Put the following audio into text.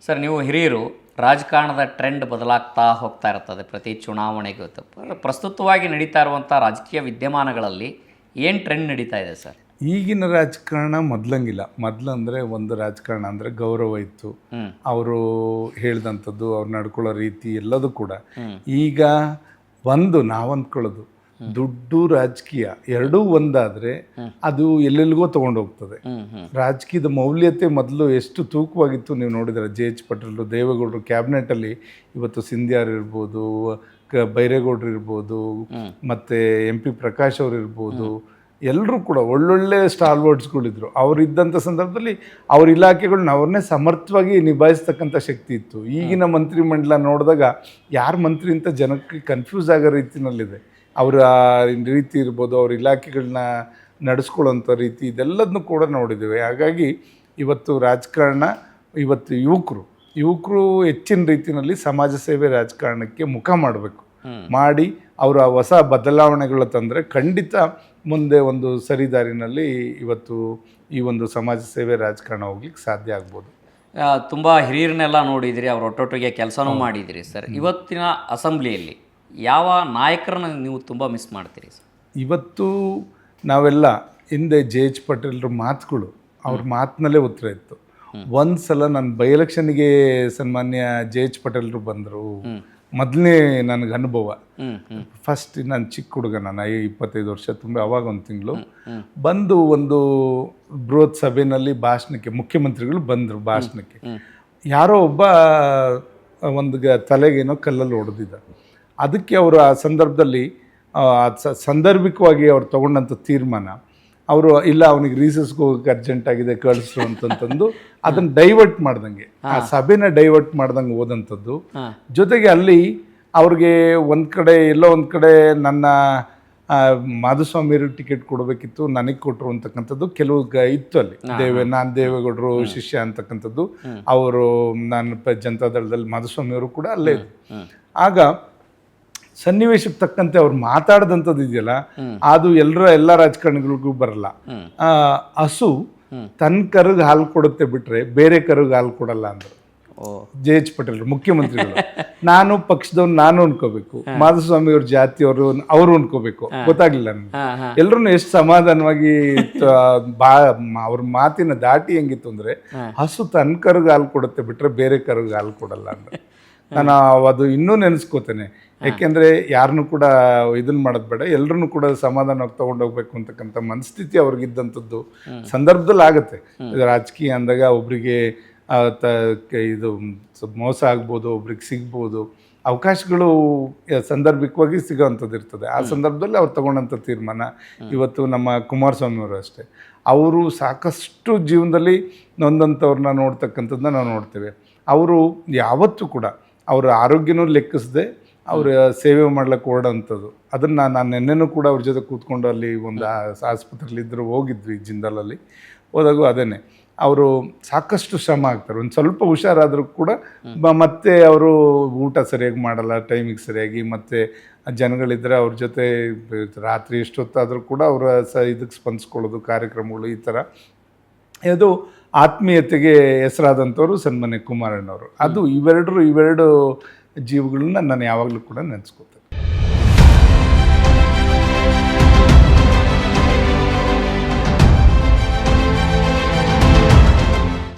Sir, ನೀವು ಹಿರಿಯರು, ರಾಜಕಾರಣದ ಟ್ರೆಂಡ್ ಬದಲಾಗ್ತಾ ಹೋಗ್ತಾ ಇರ್ತದೆ ಪ್ರತಿ ಚುನಾವಣೆಗೂ. ಪ್ರಸ್ತುತವಾಗಿ ನಡೀತಾ ಇರುವಂಥ ರಾಜಕೀಯ ವಿದ್ಯಮಾನಗಳಲ್ಲಿ ಏನು ಟ್ರೆಂಡ್ ನಡೀತಾ ಇದೆ ಸರ್? ಈಗಿನ ರಾಜಕಾರಣ ಮೊದಲಂಗಿಲ್ಲ. ಮೊದಲಂದರೆ ಒಂದು ರಾಜಕಾರಣ ಅಂದರೆ ಗೌರವ ಇತ್ತು, ಅವರು ಹೇಳಿದಂಥದ್ದು, ಅವ್ರು ನಡ್ಕೊಳ್ಳೋ ರೀತಿ ಎಲ್ಲದೂ ಕೂಡ. ಈಗ ನಾವು ಅಂದ್ಕೊಳ್ಳೋದು ದುಡ್ಡು ರಾಜಕೀಯ ಎರಡೂ ಒಂದಾದರೆ ಅದು ಎಲ್ಲೆಲ್ಲಿಗೋ ತೊಗೊಂಡೋಗ್ತದೆ. ರಾಜಕೀಯದ ಮೌಲ್ಯತೆ ಮೊದಲು ಎಷ್ಟು ತೂಕವಾಗಿತ್ತು ನೀವು ನೋಡಿದರೆ. JH ಪಟೇಲರು, ದೇವೇಗೌಡರು ಕ್ಯಾಬಿನೆಟಲ್ಲಿ ಇವತ್ತು ಸಿಂಧ್ಯಾರ್ ಇರ್ಬೋದು, ಬೈರೇಗೌಡರು ಇರ್ಬೋದು, ಮತ್ತು MP ಪ್ರಕಾಶ್ ಅವರು ಇರ್ಬೋದು, ಎಲ್ಲರೂ ಕೂಡ ಒಳ್ಳೊಳ್ಳೆ ಸ್ಟಾಲ್ವರ್ಡ್ಸ್ಗಳಿದ್ರು. ಅವರಿದ್ದಂಥ ಸಂದರ್ಭದಲ್ಲಿ ಅವ್ರ ಇಲಾಖೆಗಳನ್ನ ಅವ್ರನ್ನೇ ಸಮರ್ಥವಾಗಿ ನಿಭಾಯಿಸ್ತಕ್ಕಂಥ ಶಕ್ತಿ ಇತ್ತು. ಈಗಿನ ಮಂತ್ರಿಮಂಡಲ ನೋಡಿದಾಗ ಯಾರು ಮಂತ್ರಿ ಅಂತ ಜನಕ್ಕೆ ಕನ್ಫ್ಯೂಸ್ ಆಗೋ ರೀತಿಯಲ್ಲಿದೆ. ಅವರ ರೀತಿ ಇರ್ಬೋದು, ಅವ್ರ ಇಲಾಖೆಗಳನ್ನ ನಡೆಸ್ಕೊಳ್ಳೋಂಥ ರೀತಿ, ಇದೆಲ್ಲದನ್ನು ಕೂಡ ನೋಡಿದ್ದೇವೆ. ಹಾಗಾಗಿ ಇವತ್ತು ರಾಜಕಾರಣ, ಇವತ್ತು ಯುವಕರು ಹೆಚ್ಚಿನ ರೀತಿಯಲ್ಲಿ ಸಮಾಜ ಸೇವೆ ರಾಜಕಾರಣಕ್ಕೆ ಮುಖ ಮಾಡಬೇಕು. ಮಾಡಿ ಅವರ ಹೊಸ ಬದಲಾವಣೆಗಳು ತಂದರೆ ಖಂಡಿತ ಮುಂದೆ ಒಂದು ಸರಿದಾರಿನಲ್ಲಿ ಇವತ್ತು ಈ ಒಂದು ಸಮಾಜ ಸೇವೆ ರಾಜಕಾರಣ ಹೋಗ್ಲಿಕ್ಕೆ ಸಾಧ್ಯ ಆಗ್ಬೋದು. ತುಂಬ ಹಿರಿಯರನ್ನೆಲ್ಲ ನೋಡಿದಿರಿ, ಅವ್ರ ಒಟ್ಟೊಟ್ಟಿಗೆ ಕೆಲಸನೂ ಮಾಡಿದಿರಿ ಸರ್. ಇವತ್ತಿನ ಅಸೆಂಬ್ಲಿಯಲ್ಲಿ ಯಾವ ನಾಯಕರನ್ನ ನೀವು ತುಂಬ ಮಿಸ್ ಮಾಡ್ತೀರಿ ಸರ್? ಇವತ್ತು ನಾವೆಲ್ಲ ಹಿಂದೆ JH ಪಟೇಲರ ಮಾತುಗಳು, ಅವ್ರ ಮಾತಿನಲ್ಲೇ ಉತ್ತರ ಇತ್ತು. ಒಂದು ಸಲ ನನ್ನ ಬೈ ಎಲೆಕ್ಷನ್ಗೆ ಸನ್ಮಾನ್ಯ JH ಪಟೇಲರು ಬಂದರು. ಮೊದಲನೇ ನನಗೆ ಅನುಭವ. ಫಸ್ಟ್ ನಾನು ಚಿಕ್ಕ ಹುಡುಗ, ನಾನು 25 ವರ್ಷ ತುಂಬ. ಅವಾಗ ಒಂದು ತಿಂಗಳು ಬಂದು ಒಂದು ಬೃಹತ್ ಸಭೆಯಲ್ಲಿ ಭಾಷಣಕ್ಕೆ ಮುಖ್ಯಮಂತ್ರಿಗಳು ಬಂದರು. ಭಾಷಣಕ್ಕೆ ಯಾರೋ ಒಬ್ಬ ಒಂದು ತಲೆಗೇನೋ ಕಲ್ಲಲ್ಲಿ ಹೊಡೆದಿದ್ದ. ಅದಕ್ಕೆ ಅವರು ಆ ಸಂದರ್ಭದಲ್ಲಿ ಸಾಂದರ್ಭಿಕವಾಗಿ ಅವ್ರು ತೊಗೊಂಡಂಥ ತೀರ್ಮಾನ, ಅವರು ಇಲ್ಲ ಅವನಿಗೆ ರೀಸಸ್ಗೆ ಹೋಗೋಕ್ಕೆ ಅರ್ಜೆಂಟಾಗಿದೆ ಕಳಿಸು ಅಂತಂದು ಅದನ್ನು ಡೈವರ್ಟ್ ಮಾಡ್ದಂಗೆ, ಆ ಸಭೆನ ಡೈವರ್ಟ್ ಮಾಡ್ದಂಗೆ ಹೋದಂಥದ್ದು. ಜೊತೆಗೆ ಅಲ್ಲಿ ಅವ್ರಿಗೆ ಎಲ್ಲೋ ಒಂದು ಕಡೆ ನನ್ನ ಮಾಧುಸ್ವಾಮಿಯವ್ರಿಗೆ ಟಿಕೆಟ್ ಕೊಡಬೇಕಿತ್ತು, ನನಗೆ ಕೊಟ್ಟರು ಅಂತಕ್ಕಂಥದ್ದು ಕೆಲವು ಇತ್ತು ಅಲ್ಲಿ. ನಾನು ದೇವೇಗೌಡರು ಶಿಷ್ಯ ಅಂತಕ್ಕಂಥದ್ದು. ಅವರು ನಾನು ಜನತಾದಳದಲ್ಲಿ ಮಾಧುಸ್ವಾಮಿಯವರು ಕೂಡ ಅಲ್ಲೇ ಇದ್ದರು. ಆಗ ಸನ್ನಿವೇಶಕ್ಕೆ ತಕ್ಕಂತೆ ಅವ್ರು ಮಾತಾಡ್ದಂಥದ್ದು ಇದೆಯಲ್ಲ, ಅದು ಎಲ್ಲ ರಾಜಕಾರಣಿಗಳಿಗೂ ಬರಲ್ಲ. ಹಸು ತನ್ನ ಕರುಗೆ ಹಾಲು ಕೊಡುತ್ತೆ ಬಿಟ್ರೆ ಬೇರೆ ಕರುಗೆ ಹಾಲು ಕೊಡಲ್ಲ ಅಂದರು JH ಪಟೇಲರು ಮುಖ್ಯಮಂತ್ರಿಗಳು. ನಾನು ಪಕ್ಷದವ್ರು ನಾನು ಅನ್ಕೋಬೇಕು, ಮಾಧುಸ್ವಾಮಿ ಅವ್ರ ಜಾತಿಯವರು ಅವರು ಅನ್ಕೋಬೇಕು, ಗೊತ್ತಾಗ್ಲಿಲ್ಲ ನನಗೆ. ಎಲ್ಲರೂ ಎಷ್ಟು ಸಮಾಧಾನವಾಗಿ ಅವ್ರ ಮಾತಿನ ದಾಟಿ ಹೆಂಗಿತ್ತು ಅಂದ್ರೆ, ಹಸು ತನ್ನ ಕರುಗೆ ಹಾಲು ಕೊಡುತ್ತೆ ಬಿಟ್ರೆ ಬೇರೆ ಕರುಗೆ ಹಾಲು ಕೊಡಲ್ಲ ಅಂದ್ರೆ. ನಾನು ಅದು ಇನ್ನೂ ನೆನೆಸ್ಕೋತೇನೆ. ಯಾಕೆಂದರೆ ಯಾರನ್ನೂ ಕೂಡ ಇದನ್ನು ಮಾಡೋದು ಬೇಡ, ಎಲ್ಲರನ್ನೂ ಕೂಡ ಸಮಾಧಾನವಾಗಿ ತೊಗೊಂಡೋಗ್ಬೇಕು ಅಂತಕ್ಕಂಥ ಮನಸ್ಥಿತಿ ಅವ್ರಿಗಿದ್ದಂಥದ್ದು ಸಂದರ್ಭದಲ್ಲಿ ಆಗುತ್ತೆ. ರಾಜಕೀಯ ಅಂದಾಗ ಒಬ್ಬರಿಗೆ ಇದು ಮೋಸ ಆಗ್ಬೋದು, ಒಬ್ರಿಗೆ ಸಿಗ್ಬೋದು, ಅವಕಾಶಗಳು ಸಾಂದರ್ಭಿಕವಾಗಿ ಸಿಗೋವಂಥದ್ದು ಇರ್ತದೆ. ಆ ಸಂದರ್ಭದಲ್ಲಿ ಅವ್ರು ತೊಗೊಂಡಂಥ ತೀರ್ಮಾನ. ಇವತ್ತು ನಮ್ಮ ಕುಮಾರಸ್ವಾಮಿ ಅವರು ಅಷ್ಟೇ, ಅವರು ಸಾಕಷ್ಟು ಜೀವನದಲ್ಲಿ ನೊಂದಂಥವ್ರನ್ನ ನೋಡ್ತಕ್ಕಂಥದ್ದನ್ನ ನಾವು ನೋಡ್ತೇವೆ. ಅವರು ಯಾವತ್ತೂ ಕೂಡ ಅವರ ಆರೋಗ್ಯನೂ ಲೆಕ್ಕಿಸದೆ ಅವರ ಸೇವೆ ಮಾಡ್ಲಿಕ್ಕೆ ಹೊರಡೋಂಥದ್ದು. ಅದನ್ನು ನಾನು ನೆನ್ನೆನೂ ಕೂಡ ಅವ್ರ ಜೊತೆ ಕೂತ್ಕೊಂಡು ಅಲ್ಲಿ ಒಂದು ಆಸ್ಪತ್ರೆಯಲ್ಲಿದ್ದರು, ಹೋಗಿದ್ವಿ ಜಿಂದಾಲಲ್ಲಿ. ಹೋದಾಗೂ ಅದೇನೆ, ಅವರು ಸಾಕಷ್ಟು ಶ್ರಮ ಆಗ್ತಾರೆ. ಒಂದು ಸ್ವಲ್ಪ ಹುಷಾರಾದರೂ ಕೂಡ ಮತ್ತೆ ಅವರು ಊಟ ಸರಿಯಾಗಿ ಮಾಡಲ್ಲ, ಟೈಮಿಗೆ ಸರಿಯಾಗಿ, ಮತ್ತು ಜನಗಳಿದ್ದರೆ ಅವ್ರ ಜೊತೆ ರಾತ್ರಿ ಎಷ್ಟೊತ್ತಾದರೂ ಕೂಡ ಅವರ ಇದಕ್ಕೆ ಸ್ಪಂದಿಸ್ಕೊಳ್ಳೋದು, ಕಾರ್ಯಕ್ರಮಗಳು, ಈ ಥರ ಇದು ಆತ್ಮೀಯತೆಗೆ ಹೆಸರಾದಂಥವ್ರು ಸನ್ಮಾನ್ಯ ಕುಮಾರಣ್ಣವರು. ಅದು ಇವೆರಡು ಜೀವಗಳನ್ನ ನಾನು ಯಾವಾಗಲೂ ಕೂಡ ನೆನೆಸ್ಕೋತೇನೆ.